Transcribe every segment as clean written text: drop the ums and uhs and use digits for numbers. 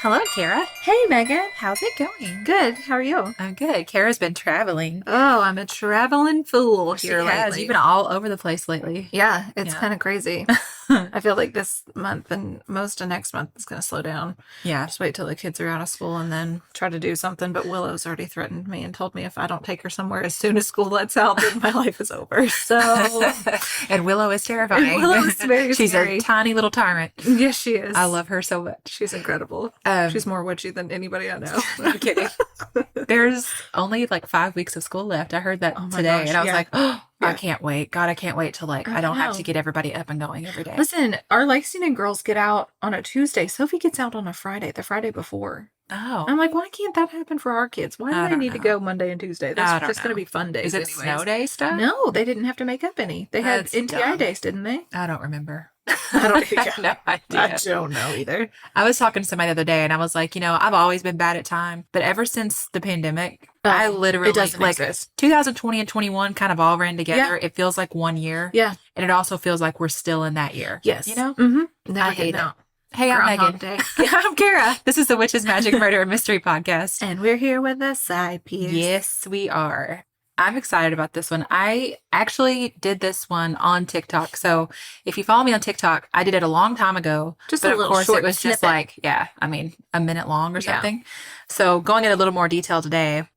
Hello, Kara. Hey, Megan. How's it going? Good. How are you? I'm good. Kara's been traveling. Oh, I'm a traveling fool here lately. You've been all over the place lately. Yeah, it's kind of crazy. I feel like this month and most of next month is going to slow down. Yeah. Just wait till the kids are out of school and then try to do something. But Willow's already threatened me and told me if I don't take her somewhere as soon as school lets out, then my life is over. So, and Willow is terrifying. Willow's very She's scary. a tiny little tyrant. Yes, she is. I love her so much. She's incredible. She's more witchy than anybody I know. I'm kidding. There's only like 5 weeks of school left. I heard that today, gosh, and I was like, oh, Yeah. I can't wait. God, I can't wait till I don't have to get everybody up and going every day. Listen, our Lexington girls get out on a Tuesday. Sophie gets out on a Friday, the Friday before. Oh. I'm like, why can't that happen for our kids? Why do they need to go Monday and Tuesday? That's just going to be fun days. Is it anyways. snow day stuff? No, they didn't have to make up any. They had That's NTI dumb. days, didn't they? I don't remember. I don't have no idea. I don't know either. I was talking to somebody the other day and I was like, I've always been bad at time, but ever since the pandemic, I literally it doesn't like exist. 2020 and 21 kind of all ran together. It feels like one year. Yeah. And it also feels like we're still in that year. Yes. Mm-hmm. I hate it. Hey, I'm Groundhog Megan. Day. Yeah, I'm Kara. This is the Witches, Magic, Murder, and Mystery Podcast. And we're here with a side piece. Yes, we are. I'm excited about this one. I actually did this one on TikTok. So if you follow me on TikTok, I did it a long time ago. Just but a of little course short it was just snippet. like, a minute long or something. So going into a little more detail today,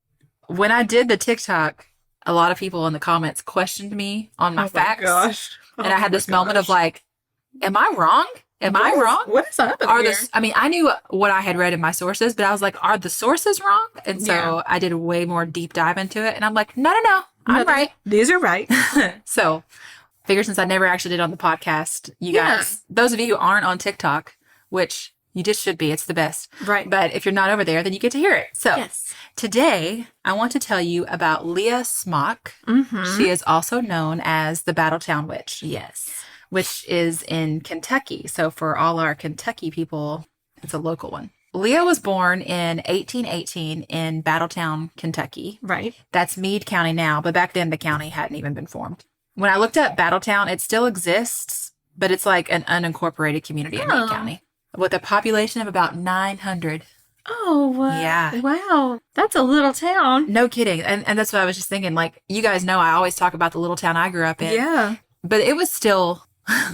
when I did the TikTok, a lot of people in the comments questioned me on my facts. Gosh. And I had this moment of like, am I wrong? Am I wrong? What is happening here? I knew what I had read in my sources, but I was like, are the sources wrong? And so I did a way more deep dive into it. And I'm like, no, I'm right. These are right. So figure since I never actually did on the podcast, you guys, those of you who aren't on TikTok, which you just should be, it's the best. Right. But if you're not over there, then you get to hear it. So today I want to tell you about Leah Smock. Mm-hmm. She is also known as the Battletown Witch. Yes. Which is in Kentucky. So for all our Kentucky people, it's a local one. Leah was born in 1818 in Battletown, Kentucky. Right. That's Meade County now, but back then the county hadn't even been formed. When I looked up Battletown, it still exists, but it's like an unincorporated community in Meade County with a population of about 900. Oh, Yeah. Wow. That's a little town. No kidding. And that's what I was just thinking. Like, you guys know I always talk about the little town I grew up in. Yeah. But it was still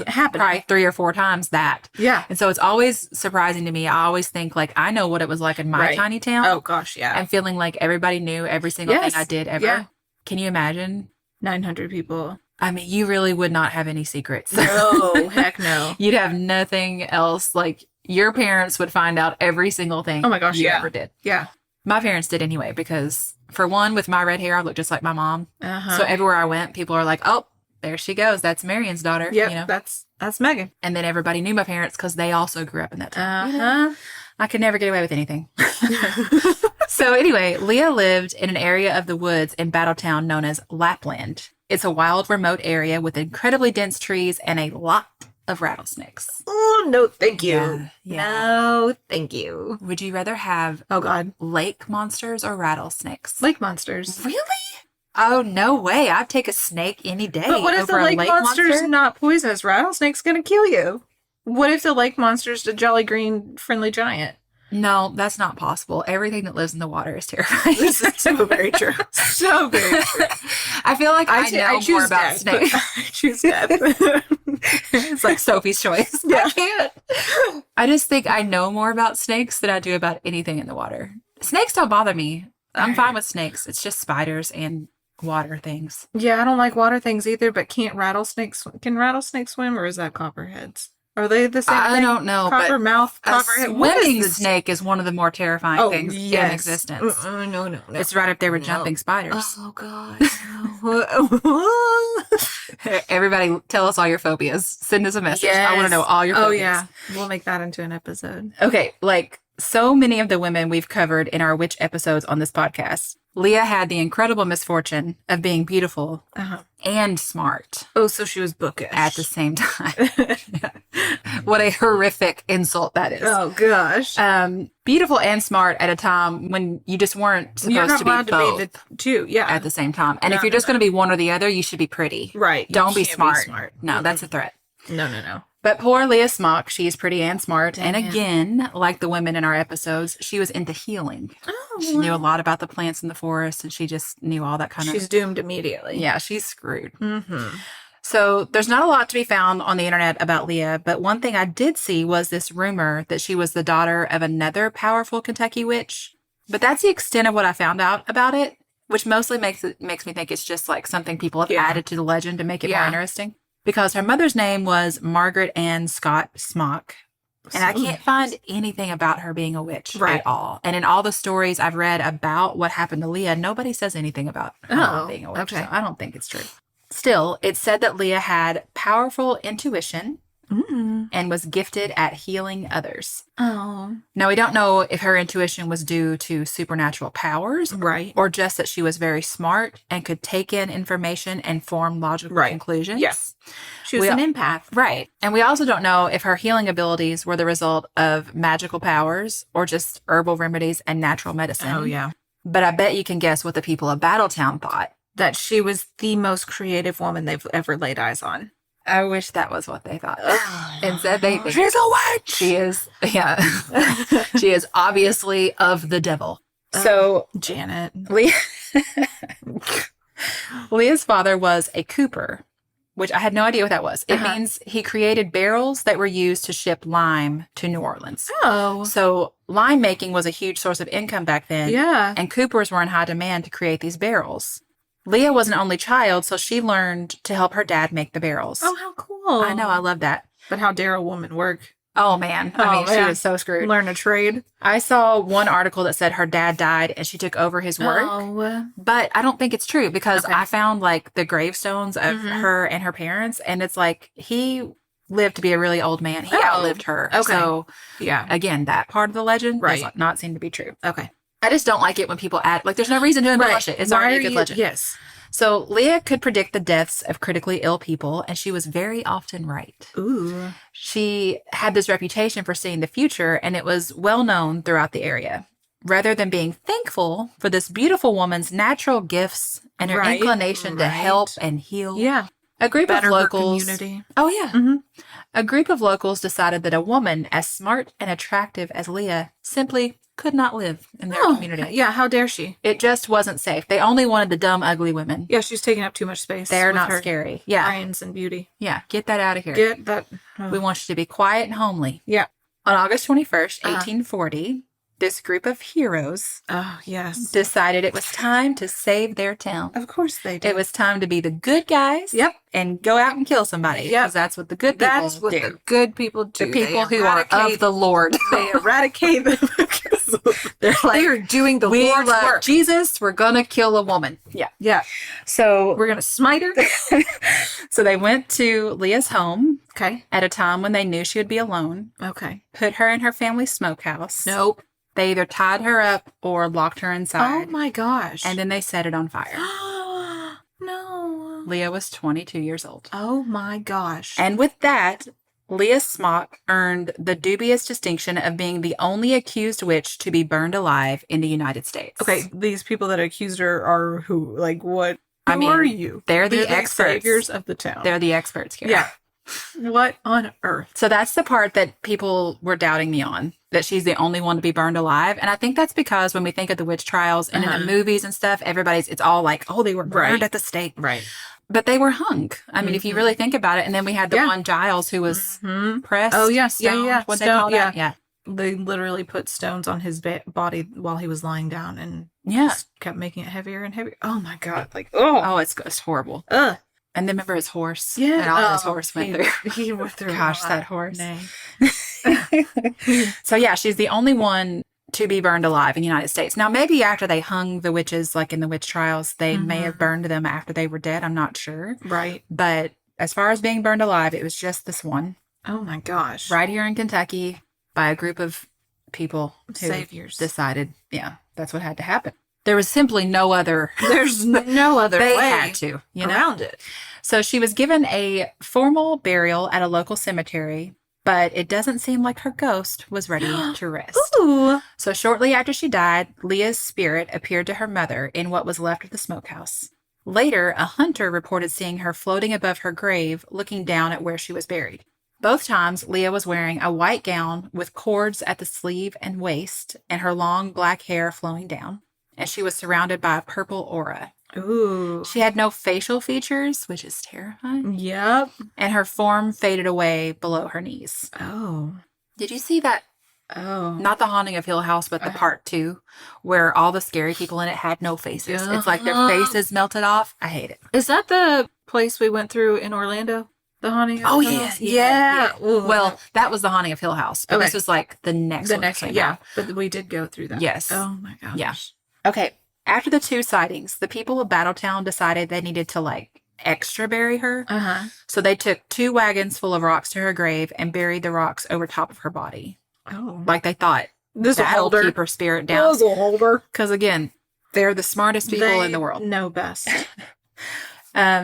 Happened. probably 3 or 4 times that. Yeah. And so it's always surprising to me. I always think like, I know what it was like in my tiny town. Oh, gosh. Yeah. And feeling like everybody knew every single thing I did ever. Yeah. Can you imagine? 900 people. I mean, you really would not have any secrets. No, heck no. You'd have nothing else. Like, your parents would find out every single thing Oh my gosh, you yeah. ever did. Yeah. My parents did anyway, because for one, with my red hair, I look just like my mom. Uh-huh. So everywhere I went, people are like, oh, there she goes. That's Marion's daughter. Yeah, that's Megan. And then everybody knew my parents because they also grew up in that town. Uh-huh. I could never get away with anything. So anyway, Leah lived in an area of the woods in Battletown known as Lapland. It's a wild, remote area with incredibly dense trees and a lot of rattlesnakes. Oh, no, thank you. Yeah. No, thank you. Would you rather have Oh, God. lake monsters or rattlesnakes? Lake monsters. Really? Oh, no way. I'd take a snake any day. But what if the over a lake monster's not poisonous? Rattlesnake's going to kill you. What if the lake monster's the jolly green friendly giant? No, that's not possible. Everything that lives in the water is terrifying. This is so very true. So very true. I feel like I know choose more about death. snakes. I choose death. It's like Sophie's choice. Yeah. I can't. I just think I know more about snakes than I do about anything in the water. Snakes don't bother me. I'm fine with snakes. It's just spiders and water things. Yeah, I don't like water things either, but can rattlesnakes swim, or is that copperheads? Are they the same I thing? don't know, Copper but mouth, a copperhead. What swimming is this? snake is one of the more terrifying things in existence. No. It's right up there with jumping spiders. Oh, God. Everybody, tell us all your phobias. Send us a message. I want to know all your phobias. Oh, yeah. We'll make that into an episode. Okay, like so many of the women we've covered in our witch episodes on this podcast, Leah had the incredible misfortune of being beautiful and smart Oh, so she was bookish. at the same time. What a horrific insult that is. Oh, gosh. Beautiful and smart at a time when you just weren't You're supposed not to be allowed both to be the two. Yeah. at the same time. And if you're just going to be one or the other, you should be pretty. Right. You Don't be can't smart. No, that's a threat. No. But poor Leah Smock, she's pretty and smart. Dang and it. again, like the women in our episodes, she was into healing. Oh, She knew a lot about the plants in the forest, and she just knew all that kind of... She's doomed immediately. Yeah, she's screwed. Mm-hmm. So there's not a lot to be found on the internet about Leah, but one thing I did see was this rumor that she was the daughter of another powerful Kentucky witch. But that's the extent of what I found out about it, which mostly makes me think it's just like something people have added to the legend to make it more interesting. Because her mother's name was Margaret Ann Scott Smock. And I can't find anything about her being a witch at all. And in all the stories I've read about what happened to Leah, nobody says anything about her being a witch. Okay. So I don't think it's true. Still, it's said that Leah had powerful intuition and was gifted at healing others. Oh. Now, we don't know if her intuition was due to supernatural powers Right. or just that she was very smart and could take in information and form logical conclusions. Yes. She was an empath. Right. And we also don't know if her healing abilities were the result of magical powers or just herbal remedies and natural medicine. Oh, yeah. But I bet you can guess what the people of Battletown thought. That she was the most creative woman they've ever laid eyes on. I wish that was what they thought. Instead, they think She's a witch! she is, she is obviously of the devil. So Janet. Leah's father was a cooper, which I had no idea what that was. It means he created barrels that were used to ship lime to New Orleans. Oh. So lime making was a huge source of income back then. Yeah. And coopers were in high demand to create these barrels. Leah was an only child, so she learned to help her dad make the barrels. Oh, how cool. I know, I love that. But how dare a woman work? Oh, man. I mean, she was so screwed. Learn a trade. I saw one article that said her dad died and she took over his work. Oh. But I don't think it's true because I found like the gravestones of her and her parents. And it's like he lived to be a really old man. He outlived her. Okay. So, Yeah. again, that part of the legend does Right. not seem to be true. Okay. I just don't like it when people add, like, there's no reason to embellish it. It's already a good legend. Yes. So Leah could predict the deaths of critically ill people, and she was very often right. Ooh. She had this reputation for seeing the future, and it was well known throughout the area. Rather than being thankful for this beautiful woman's natural gifts and her inclination to help and heal, a group of locals, community. oh yeah, a group of locals decided that a woman as smart and attractive as Leah simply could not live in their community. Yeah, how dare she? It just wasn't safe. They only wanted the dumb, ugly women. Yeah, she's taking up too much space. They're with not her scary. Yeah. brains and beauty. Yeah. Get that out of here. Get that. We want you to be quiet and homely. Yeah. On August 21st, 1840, this group of heroes Oh, yes. decided it was time to save their town. Of course they do. It was time to be the good guys. Yep. And go out and kill somebody. Yep. Because that's what the good people That's what do. the good people do. The people who are of the Lord. They eradicate them. They're like, They are doing the we Lord's love work. Jesus. We're going to kill a woman. Yeah. Yeah. So We're going to smite her. So they went to Leah's home Okay. at a time when they knew she would be alone, Okay. put her in her family's smokehouse. Nope. They either tied her up or locked her Oh inside. my gosh. And then they set it on fire. No. Leah was 22 years old. Oh my gosh. And with that, Leah Smock earned the dubious distinction of being the only accused witch to be burned alive in the United States. Okay, these people that accused her are who? Like what? Who I mean, are you? They're the experts. saviors of the town. They're the experts here. Yeah. What on earth? So that's the part that people were doubting me on, that she's the only one to be burned alive. And I think that's because when we think of the witch trials and in the movies and stuff, it's all like, oh, they were burned at the stake. Right. But they were hung. I mean, if you really think about it. And then we had the one Giles who was pressed. Oh, yes. stoned, Yeah. What they call that? Yeah. They literally put stones on his body while he was lying down and just kept making it heavier and heavier. Oh my God. Like, Oh, it's horrible. ugh. And then remember his horse? Yeah. And all his horse went through. He went through. Gosh, a lot. that horse. Nay. So yeah, she's the only one to be burned alive in the United States. Now, maybe after they hung the witches, like in the witch trials, they may have burned them after they were dead. I'm not sure. Right. But as far as being burned alive, it was just this one. Oh my gosh. Right here in Kentucky by a group of people who Saviors. decided, that's what had to happen. There was simply no other. There's no other They way had to, around it. So she was given a formal burial at a local cemetery, but it doesn't seem like her ghost was ready to rest. Ooh. So shortly after she died, Leah's spirit appeared to her mother in what was left of the smokehouse. Later, a hunter reported seeing her floating above her grave, looking down at where she was buried. Both times, Leah was wearing a white gown with cords at the sleeve and waist and her long black hair flowing down. And she was surrounded by a purple aura. Ooh. She had no facial features, which is terrifying. Yep. And her form faded away below her knees. Oh. Did you see that? Oh. Not The Haunting of Hill House, but the part 2, where all the scary people in it had no faces. It's like their faces melted off. I hate it. Is that the place we went through in Orlando? The Haunting of Oh, Hill yeah. House? Yeah. Ooh. Well, that was The Haunting of Hill House, but Okay. this was like the next the one. next that one. came Yeah. out. But we did go through that. Yes. Oh my gosh. Yeah. Okay. After the 2 sightings, the people of Battletown decided they needed to like extra bury her. Uh-huh. So they took 2 wagons full of rocks to her grave and buried the rocks over top of her body. Oh. Like they thought This will that'll hold her. keep her spirit down. This will hold her. Because again, they're the smartest people in the world. Know best.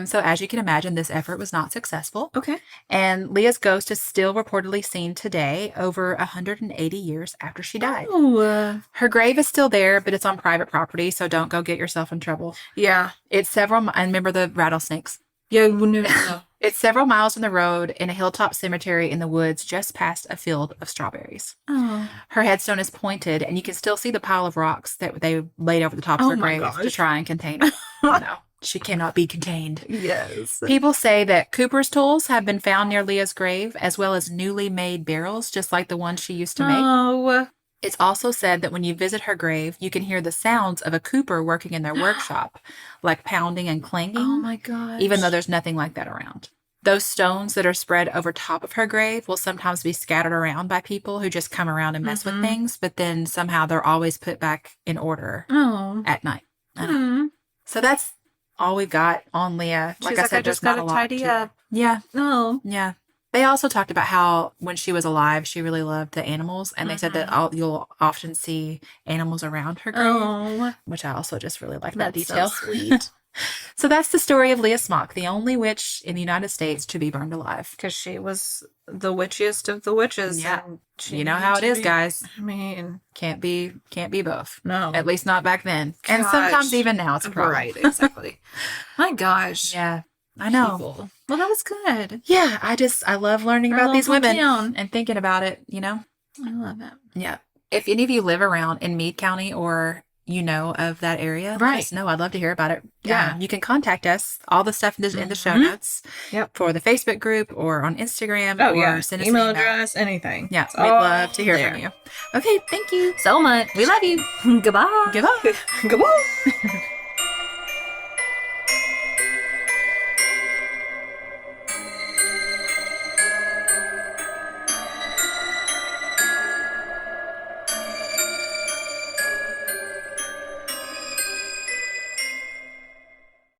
So as you can imagine, this effort was not successful. Okay. And Leah's ghost is still reportedly seen today, over 180 years after she died. Oh. Her grave is still there, but it's on private property, so don't go get yourself in trouble. Yeah. It's several, and remember the rattlesnakes? Yeah. No. It's several miles from the road in a hilltop cemetery in the woods just past a field of strawberries. Oh. Her headstone is pointed, and you can still see the pile of rocks that they laid over the top of her my grave to gosh. try and contain her. No, she cannot be contained. Yes. People say that Cooper's tools have been found near Leah's grave, as well as newly made barrels, just like the ones she used to make. Oh. It's also said that when you visit her grave, you can hear the sounds of a cooper working in their workshop, like pounding and clanging, Oh my gosh. even though there's nothing like that around. Those stones that are spread over top of her grave will sometimes be scattered around by people who just come around and mess with things, but then somehow they're always put back in order Oh. at night. I don't know. Hmm. So that's all we've got on Leah. She's like, I just there's not gotta a lot tidy to it. up. Yeah, No. yeah. They also talked about how when she was alive, she really loved the animals. And they said that you'll often see animals around her grave, Oh. which I also just really like that That's detail. so sweet. So that's the story of Leah Smock, the only witch in the United States to be burned alive. Because she was the witchiest of the witches. Yeah. and she You know how it needed is, to be- guys. I mean, Can't be both. no. At least not back then. And Gosh. sometimes even now it's a problem. Right, exactly. My gosh. Yeah, I know. People. Well, that was good. Yeah, I love learning Our about these local women town. and thinking about it, you know? I love it. Yeah. If any of you live around in Meade County or you know of that area, let us know. I'd love to hear about it. Yeah. You can contact us. All the stuff is in the show Mhm. notes. Yep. For the Facebook group or on Instagram Oh, or yeah. send us Email an email. address, anything. Yeah, It's we'd all love to hear there. from you. Okay, thank you. So much. We love you. Goodbye. Goodbye. Goodbye.